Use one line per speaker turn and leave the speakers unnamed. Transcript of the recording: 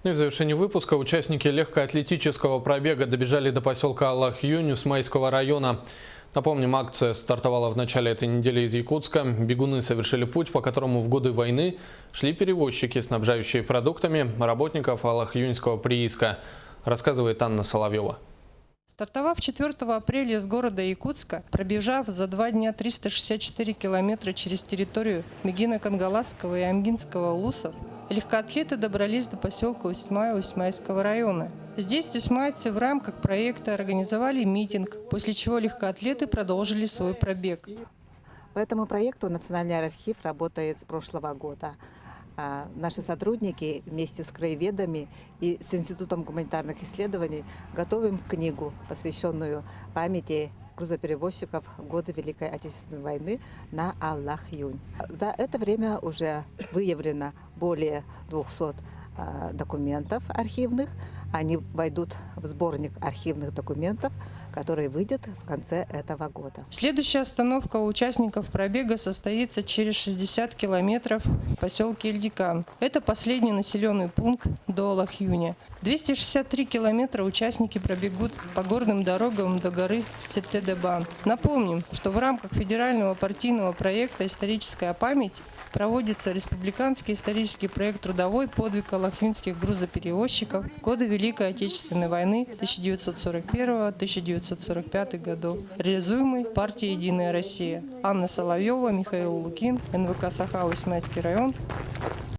Ну и в завершении выпуска участники легкоатлетического пробега добежали до поселка Аллах-Юнь Усмайского района. Напомним, акция стартовала в начале этой недели из Якутска. Бегуны совершили путь, по которому в годы войны шли перевозчики, снабжающие продуктами работников Аллах-Юньского прииска, рассказывает Анна Соловьева.
Стартовав 4 апреля из города Якутска, пробежав за 2 дня 364 километра через территорию Мегино-Кангаласского и Амгинского улусов, легкоатлеты добрались до поселка Усьмай Усьмайского района. Здесь усьмайцы в рамках проекта организовали митинг, после чего легкоатлеты продолжили свой пробег.
По этому проекту Национальный архив работает с прошлого года. Наши сотрудники вместе с краеведами и с Институтом гуманитарных исследований готовим книгу, посвященную памяти грузоперевозчиков в годы Великой Отечественной войны на Аллах-Юнь. За это время уже выявлено более 200 документов архивных. Они войдут в сборник архивных документов, который выйдет в конце этого года.
Следующая остановка у участников пробега состоится через 60 километров в поселке Эльдикан. Это последний населенный пункт до Аллах-Юня. 263 километра участники пробегут по горным дорогам до горы Сетте-де-Бан. Напомним, что в рамках федерального партийного проекта «Историческая память» проводится республиканский исторический проект «Трудовой подвиг аллах-юньских грузоперевозчиков в годы Великой Отечественной войны 1941-1945 годов», реализуемый партией «Единая Россия». Анна Соловьева, Михаил Лукин, НВК Саха, Усьмайский район.